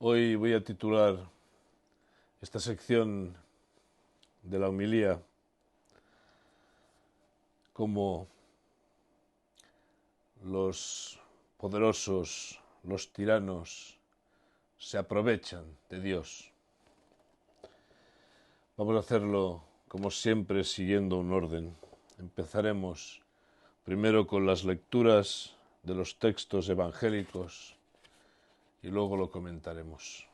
Hoy voy a titular esta sección de la homilía como los poderosos, los tiranos, se aprovechan de Dios. Vamos a hacerlo, como siempre, siguiendo un orden. Empezaremos primero con las lecturas de los textos evangélicos y luego lo comentaremos.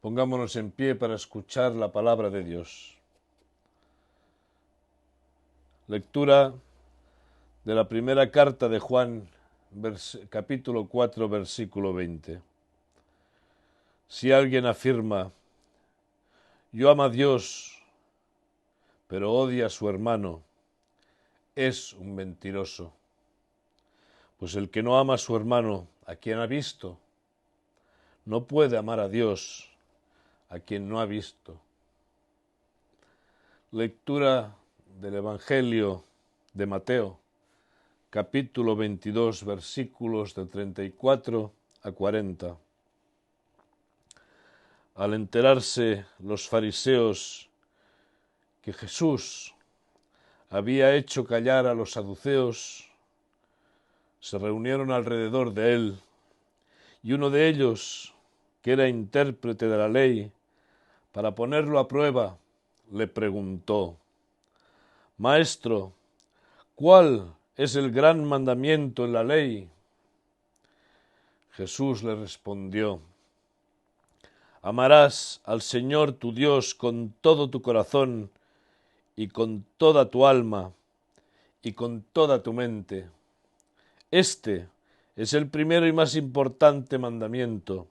Pongámonos en pie para escuchar la palabra de Dios. Lectura de la primera carta de Juan, capítulo 4, versículo 20. Si alguien afirma, yo amo a Dios, pero odia a su hermano, es un mentiroso. Pues el que no ama a su hermano, a quien ha visto, no puede amar a Dios, a quien no ha visto. Lectura del Evangelio de Mateo, capítulo 22, versículos de 34 a 40. Al enterarse los fariseos que Jesús había hecho callar a los saduceos, se reunieron alrededor de él, y uno de ellos, que era intérprete de la ley, para ponerlo a prueba, le preguntó: Maestro, ¿cuál es el gran mandamiento en la ley? Jesús le respondió: Amarás al Señor tu Dios con todo tu corazón y con toda tu alma y con toda tu mente. Este es el primero y más importante mandamiento,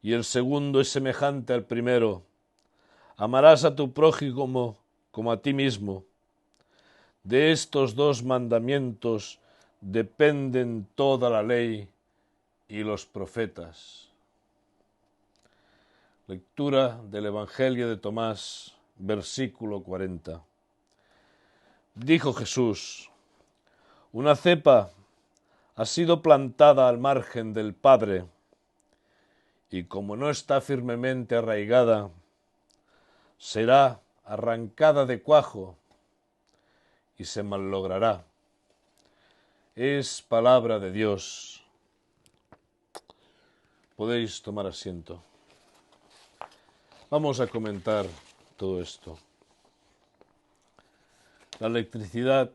y el segundo es semejante al primero: amarás a tu prójimo como a ti mismo. De estos dos mandamientos dependen toda la ley y los profetas. Lectura del Evangelio de Tomás, versículo 40. Dijo Jesús: una cepa ha sido plantada al margen del Padre, y como no está firmemente arraigada, será arrancada de cuajo y se mallogrará. Es palabra de Dios. Podéis tomar asiento. Vamos a comentar todo esto. La electricidad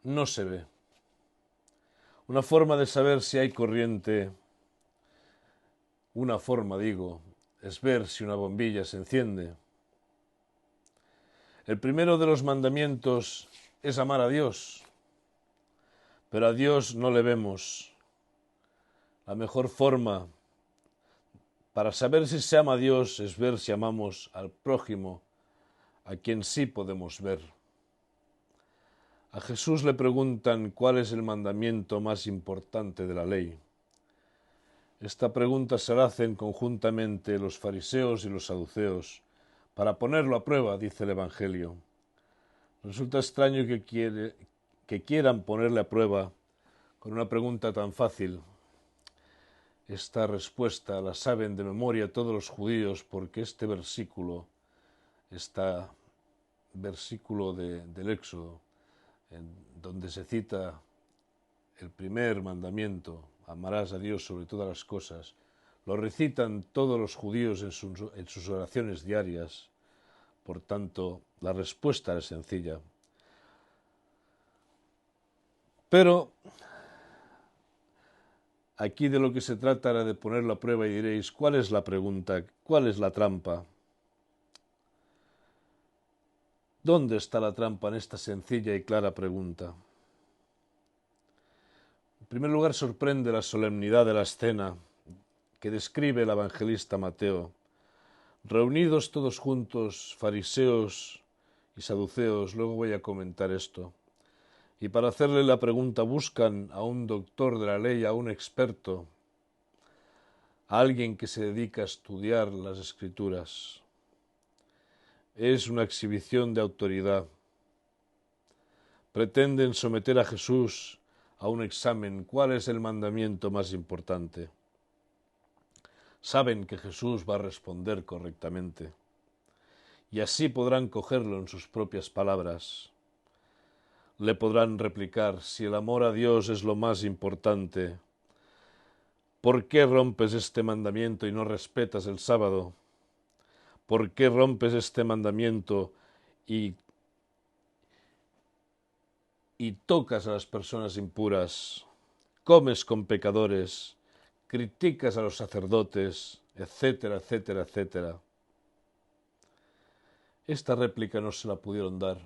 no se ve. Una forma de saber si hay corriente, es ver si una bombilla se enciende. El primero de los mandamientos es amar a Dios, pero a Dios no le vemos. La mejor forma para saber si se ama a Dios es ver si amamos al prójimo, a quien sí podemos ver. A Jesús le preguntan cuál es el mandamiento más importante de la ley. Esta pregunta se la hacen conjuntamente los fariseos y los saduceos, para ponerlo a prueba, dice el Evangelio. Resulta extraño que quieran ponerle a prueba con una pregunta tan fácil. Esta respuesta la saben de memoria todos los judíos, porque este versículo del Éxodo, donde se cita el primer mandamiento, amarás a Dios sobre todas las cosas, lo recitan todos los judíos en sus oraciones diarias. Por tanto, la respuesta es sencilla. Pero aquí de lo que se trata era de ponerlo a prueba, y diréis, ¿cuál es la pregunta? ¿Cuál es la trampa? ¿Dónde está la trampa en esta sencilla y clara pregunta? En primer lugar, sorprende la solemnidad de la escena que describe el evangelista Mateo. Reunidos todos juntos, fariseos y saduceos, luego voy a comentar esto, y para hacerle la pregunta buscan a un doctor de la ley, a un experto, a alguien que se dedica a estudiar las Escrituras. Es una exhibición de autoridad. Pretenden someter a Jesús a un examen. ¿Cuál es el mandamiento más importante? saben que Jesús va a responder correctamente, y así podrán cogerlo en sus propias palabras. Le podrán replicar: si el amor a Dios es lo más importante, ¿por qué rompes este mandamiento y no respetas el sábado? ¿Por qué rompes este mandamiento y tocas a las personas impuras, comes con pecadores, criticas a los sacerdotes, etcétera, etcétera, etcétera? Esta réplica no se la pudieron dar,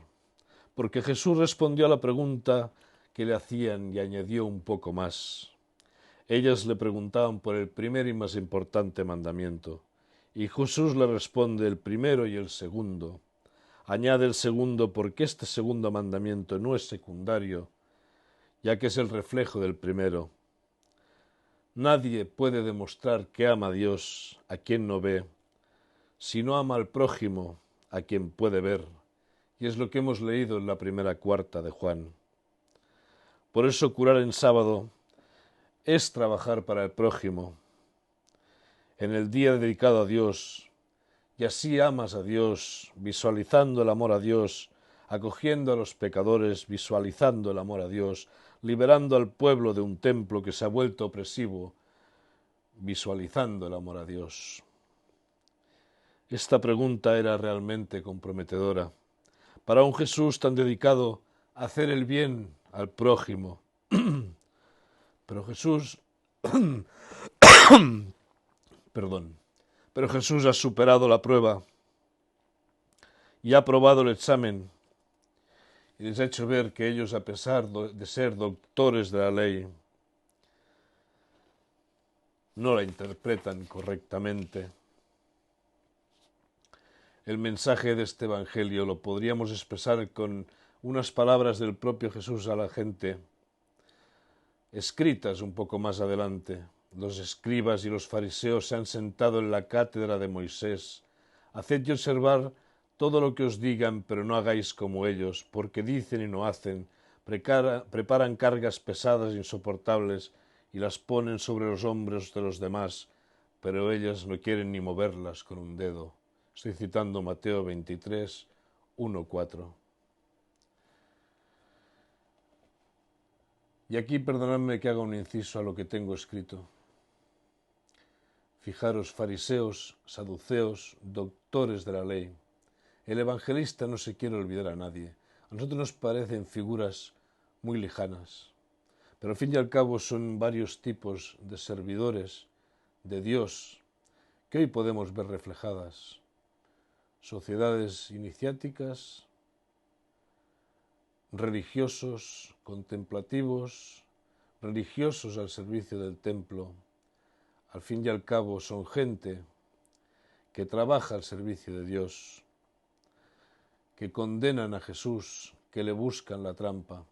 porque Jesús respondió a la pregunta que le hacían y añadió un poco más. Ellas le preguntaban por el primer y más importante mandamiento, y Jesús le responde: el primero y el segundo. Añade el segundo porque este segundo mandamiento no es secundario, ya que es el reflejo del primero. Nadie puede demostrar que ama a Dios a quien no ve, si no ama al prójimo a quien puede ver. Y es lo que hemos leído en la primera cuarta de Juan. Por eso curar en sábado es trabajar para el prójimo, en el día dedicado a Dios, y así amas a Dios, visualizando el amor a Dios, acogiendo a los pecadores, visualizando el amor a Dios, liberando al pueblo de un templo que se ha vuelto opresivo, visualizando el amor a Dios. Esta pregunta era realmente comprometedora para un Jesús tan dedicado a hacer el bien al prójimo. Pero Jesús, pero Jesús ha superado la prueba y ha aprobado el examen y les ha hecho ver que ellos, a pesar de ser doctores de la ley, no la interpretan correctamente. El mensaje de este Evangelio lo podríamos expresar con unas palabras del propio Jesús a la gente, escritas un poco más adelante. Los escribas y los fariseos se han sentado en la cátedra de Moisés. Haced y observar todo lo que os digan, pero no hagáis como ellos, porque dicen y no hacen, preparan cargas pesadas e insoportables y las ponen sobre los hombros de los demás, pero ellas no quieren ni moverlas con un dedo. Estoy citando Mateo 23, 1, 4. Y aquí perdonadme que haga un inciso a lo que tengo escrito. Fijaros, fariseos, saduceos, doctores de la ley. El evangelista no se quiere olvidar a nadie. A nosotros nos parecen figuras muy lejanas, pero al fin y al cabo son varios tipos de servidores de Dios que hoy podemos ver reflejadas. Sociedades iniciáticas, religiosos, contemplativos, religiosos al servicio del templo. Al fin y al cabo son gente que trabaja al servicio de Dios, que condenan a Jesús, que le buscan la trampa,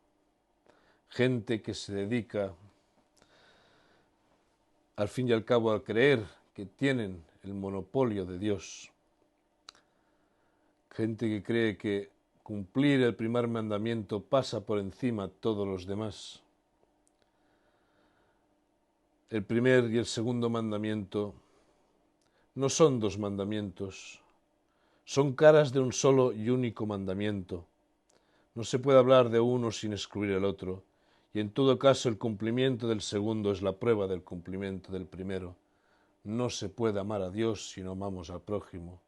gente que se dedica al fin y al cabo a creer que tienen el monopolio de Dios, gente que cree que cumplir el primer mandamiento pasa por encima de todos los demás. El primer y el segundo mandamiento no son dos mandamientos, son caras de un solo y único mandamiento. No se puede hablar de uno sin excluir el otro, y en todo caso el cumplimiento del segundo es la prueba del cumplimiento del primero. No se puede amar a Dios si no amamos al prójimo.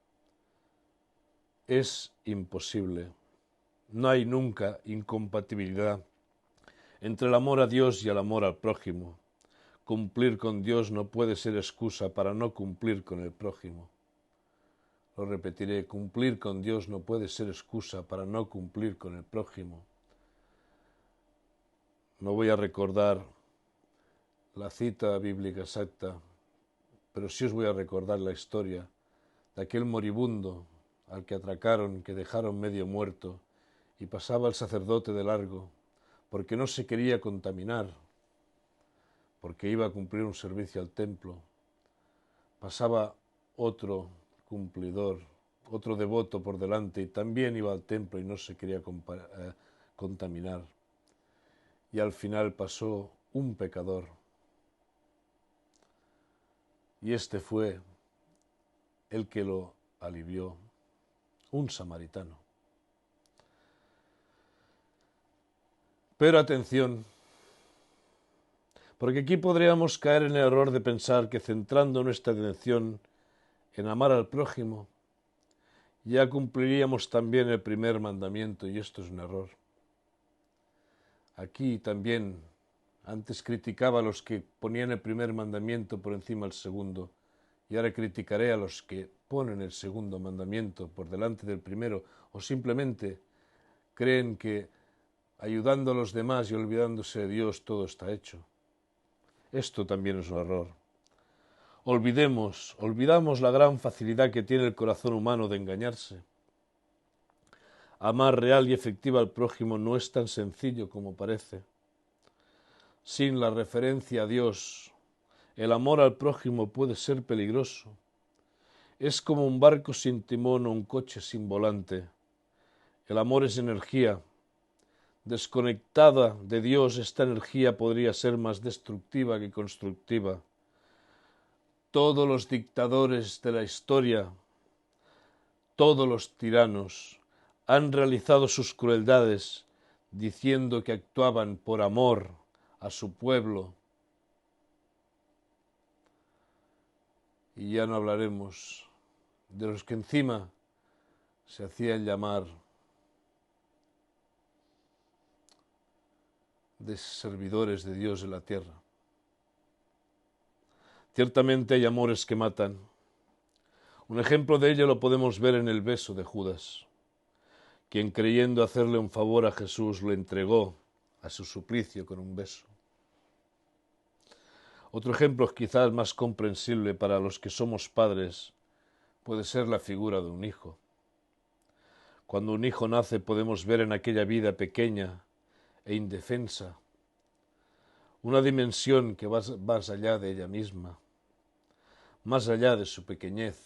Es imposible. No hay nunca incompatibilidad entre el amor a Dios y el amor al prójimo. Cumplir con Dios no puede ser excusa para no cumplir con el prójimo. Lo repetiré, cumplir con Dios no puede ser excusa para no cumplir con el prójimo. No voy a recordar la cita bíblica exacta, pero sí os voy a recordar la historia de aquel moribundo al que atracaron, que dejaron medio muerto, y pasaba el sacerdote de largo, porque no se quería contaminar, porque iba a cumplir un servicio al templo. Pasaba otro cumplidor, otro devoto por delante, y también iba al templo y no se quería contaminar. Y al final pasó un pecador. y este fue el que lo alivió, un samaritano. Pero atención, porque aquí podríamos caer en el error de pensar que centrando nuestra atención en amar al prójimo, ya cumpliríamos también el primer mandamiento, y esto es un error. Aquí también, antes criticaba a los que ponían el primer mandamiento por encima del segundo, y ahora criticaré a los que ponen el segundo mandamiento por delante del primero, o simplemente creen que ayudando a los demás y olvidándose de Dios todo está hecho. Esto también es un error. Olvidamos la gran facilidad que tiene el corazón humano de engañarse. Amar real y efectiva al prójimo no es tan sencillo como parece. Sin la referencia a Dios, el amor al prójimo puede ser peligroso. Es como un barco sin timón o un coche sin volante. El amor es energía. Desconectada de Dios, esta energía podría ser más destructiva que constructiva. Todos los dictadores de la historia, todos los tiranos, han realizado sus crueldades diciendo que actuaban por amor a su pueblo. Y ya no hablaremos de los que encima se hacían llamar de servidores de Dios en la tierra. Ciertamente hay amores que matan. Un ejemplo de ello lo podemos ver en el beso de Judas, quien creyendo hacerle un favor a Jesús lo entregó a su suplicio con un beso. Otro ejemplo quizás más comprensible para los que somos padres puede ser la figura de un hijo. Cuando un hijo nace podemos ver en aquella vida pequeña e indefensa una dimensión que va más allá de ella misma, más allá de su pequeñez.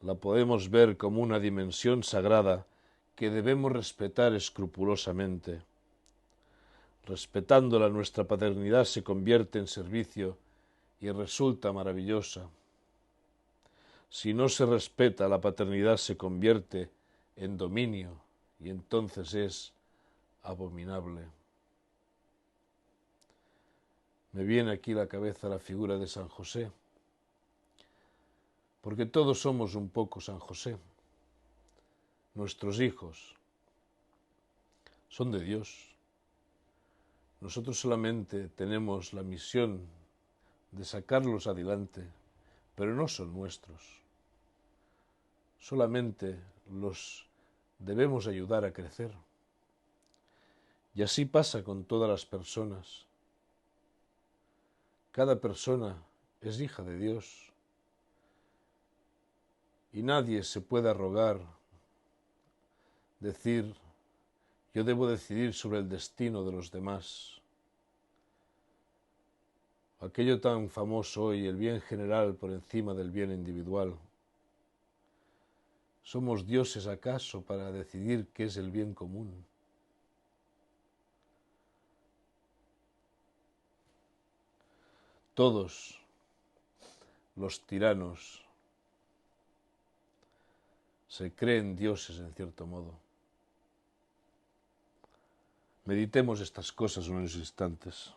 La podemos ver como una dimensión sagrada que debemos respetar escrupulosamente. Respetándola, nuestra paternidad se convierte en servicio y resulta maravillosa. Si no se respeta, la paternidad se convierte en dominio y entonces es abominable. Me viene aquí a la cabeza la figura de San José, porque todos somos un poco San José. Nuestros hijos son de Dios. Nosotros solamente tenemos la misión de sacarlos adelante, pero no son nuestros. Solamente los debemos ayudar a crecer. Y así pasa con todas las personas. Cada persona es hija de Dios y nadie se puede arrogar, decir, yo debo decidir sobre el destino de los demás. Aquello tan famoso hoy, el bien general por encima del bien individual. ¿Somos dioses acaso para decidir qué es el bien común? Todos los tiranos se creen dioses en cierto modo. Meditemos estas cosas unos instantes.